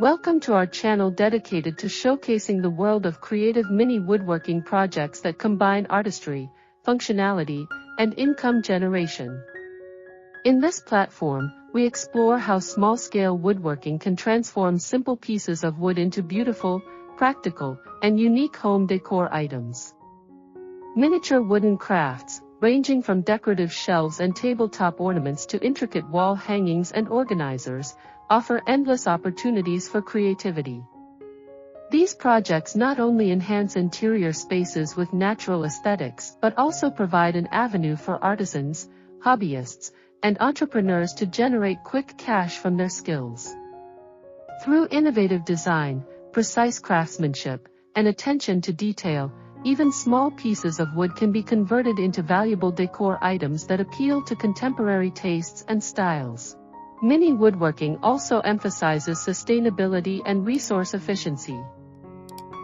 Welcome to our channel dedicated to showcasing the world of creative mini woodworking projects that combine artistry, functionality, and income generation. In this platform, we explore how small-scale woodworking can transform simple pieces of wood into beautiful, practical, and unique home decor items. Miniature wooden crafts, ranging from decorative shelves and tabletop ornaments to intricate wall hangings and organizers, offer endless opportunities for creativity. These projects not only enhance interior spaces with natural aesthetics but also provide an avenue for artisans, hobbyists, and entrepreneurs to generate quick cash from their skills. Through innovative design, precise craftsmanship, and attention to detail, even small pieces of wood can be converted into valuable decor items that appeal to contemporary tastes and styles. Mini woodworking also emphasizes sustainability and resource efficiency.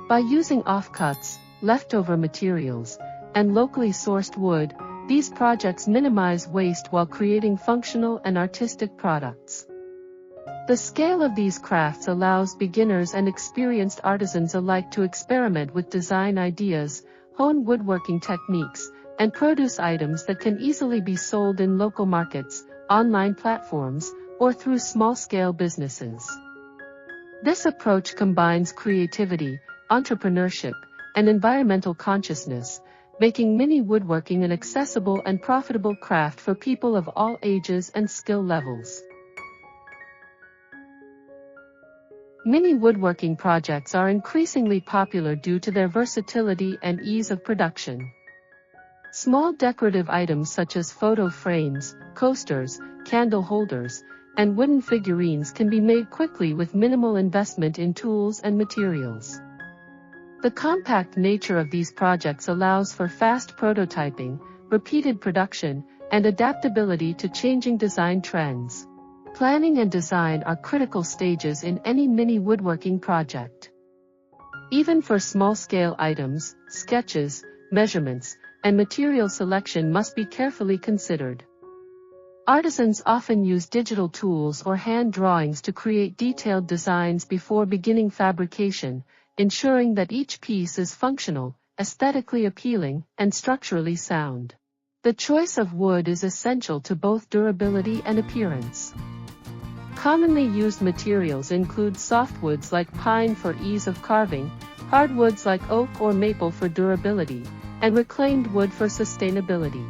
By using offcuts, leftover materials, and locally sourced wood, these projects minimize waste while creating functional and artistic products. The scale of these crafts allows beginners and experienced artisans alike to experiment with design ideas, hone woodworking techniques, and produce items that can easily be sold in local markets, online platforms, or through small-scale businesses. This approach combines creativity, entrepreneurship, and environmental consciousness, making mini woodworking an accessible and profitable craft for people of all ages and skill levels. Mini woodworking projects are increasingly popular due to their versatility and ease of production. Small decorative items such as photo frames, coasters, candle holders, and wooden figurines can be made quickly with minimal investment in tools and materials. The compact nature of these projects allows for fast prototyping, repeated production, and adaptability to changing design trends. Planning and design are critical stages in any mini woodworking project. Even for small-scale items, sketches, measurements, and material selection must be carefully considered. Artisans often use digital tools or hand drawings to create detailed designs before beginning fabrication, ensuring that each piece is functional, aesthetically appealing, and structurally sound. The choice of wood is essential to both durability and appearance. Commonly used materials include softwoods like pine for ease of carving, hardwoods like oak or maple for durability, and reclaimed wood for sustainability.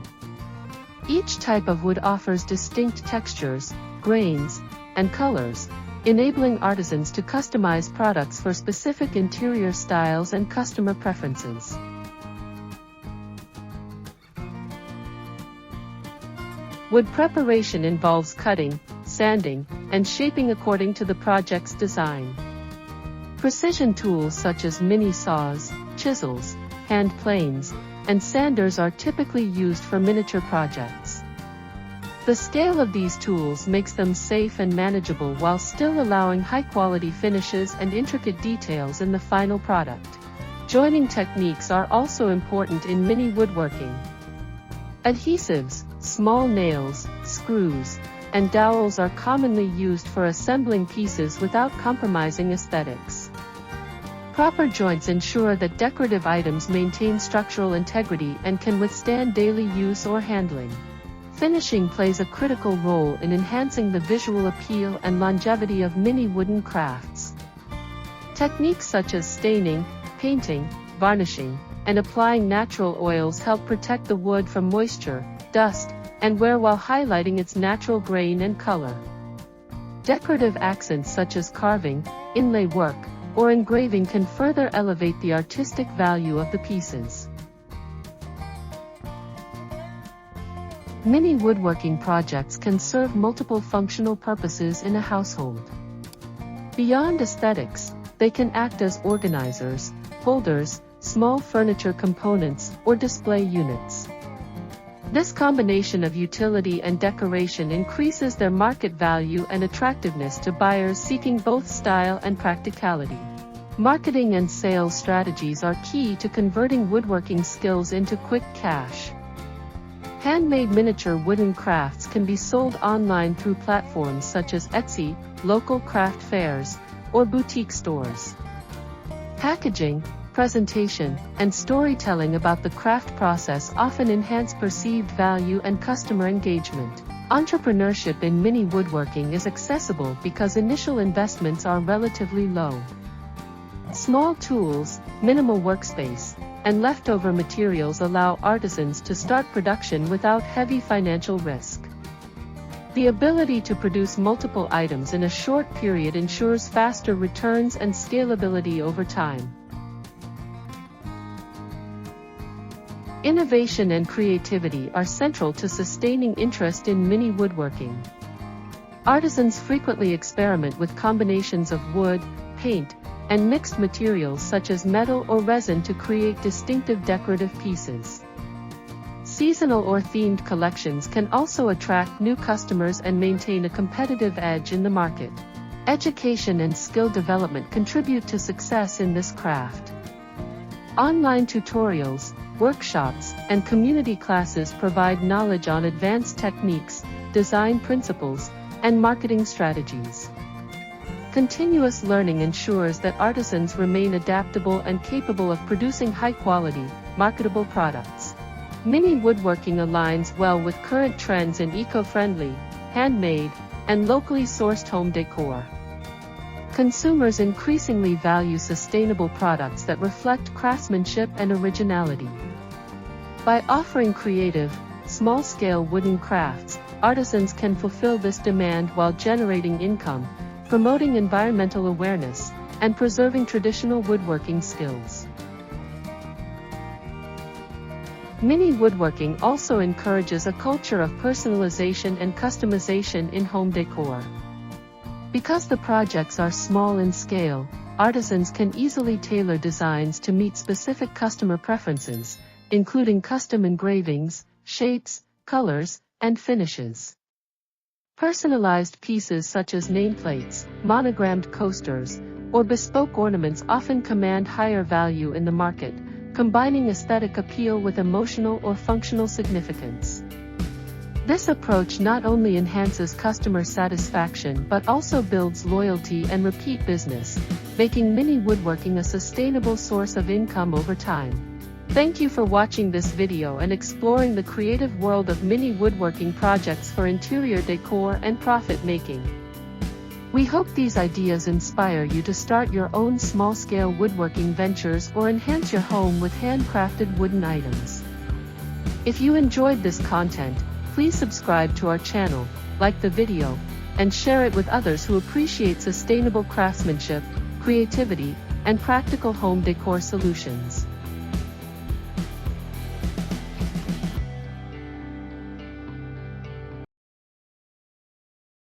Each type of wood offers distinct textures, grains, and colors, enabling artisans to customize products for specific interior styles and customer preferences. Wood preparation involves cutting, sanding, and shaping according to the project's design. Precision tools such as mini saws, chisels, hand planes, and sanders are typically used for miniature projects. The scale of these tools makes them safe and manageable while still allowing high-quality finishes and intricate details in the final product. Joining techniques are also important in mini woodworking. Adhesives, small nails, screws, and dowels are commonly used for assembling pieces without compromising aesthetics. Proper joints ensure that decorative items maintain structural integrity and can withstand daily use or handling. Finishing plays a critical role in enhancing the visual appeal and longevity of mini wooden crafts. Techniques such as staining, painting, varnishing, and applying natural oils help protect the wood from moisture, dust, and wear while highlighting its natural grain and color. Decorative accents such as carving, inlay work, or engraving can further elevate the artistic value of the pieces. Mini woodworking projects can serve multiple functional purposes in a household. Beyond aesthetics, they can act as organizers, holders, small furniture components, or display units. This combination of utility and decoration increases their market value and attractiveness to buyers seeking both style and practicality. Marketing and sales strategies are key to converting woodworking skills into quick cash. Handmade miniature wooden crafts can be sold online through platforms such as Etsy, local craft fairs, or boutique stores. Packaging, presentation, and storytelling about the craft process often enhance perceived value and customer engagement. Entrepreneurship in mini woodworking is accessible because initial investments are relatively low. Small tools, minimal workspace, and leftover materials allow artisans to start production without heavy financial risk. The ability to produce multiple items in a short period ensures faster returns and scalability over time. Innovation and creativity are central to sustaining interest in mini woodworking. Artisans frequently experiment with combinations of wood, paint, and mixed materials such as metal or resin to create distinctive decorative pieces. Seasonal or themed collections can also attract new customers and maintain a competitive edge in the market. Education and skill development contribute to success in this craft. Online tutorials, workshops, and community classes provide knowledge on advanced techniques, design principles, and marketing strategies. Continuous learning ensures that artisans remain adaptable and capable of producing high-quality, marketable products. Mini woodworking aligns well with current trends in eco-friendly, handmade, and locally sourced home decor. Consumers increasingly value sustainable products that reflect craftsmanship and originality. By offering creative, small-scale wooden crafts, artisans can fulfill this demand while generating income, promoting environmental awareness, and preserving traditional woodworking skills. Mini woodworking also encourages a culture of personalization and customization in home decor. Because the projects are small in scale, artisans can easily tailor designs to meet specific customer preferences, including custom engravings, shapes, colors, and finishes. Personalized pieces such as nameplates, monogrammed coasters, or bespoke ornaments often command higher value in the market, combining aesthetic appeal with emotional or functional significance. This approach not only enhances customer satisfaction but also builds loyalty and repeat business, making mini woodworking a sustainable source of income over time. Thank you for watching this video and exploring the creative world of mini woodworking projects for interior decor and profit making. We hope these ideas inspire you to start your own small-scale woodworking ventures or enhance your home with handcrafted wooden items. If you enjoyed this content, please subscribe to our channel, like the video, and share it with others who appreciate sustainable craftsmanship, creativity, and practical home decor solutions.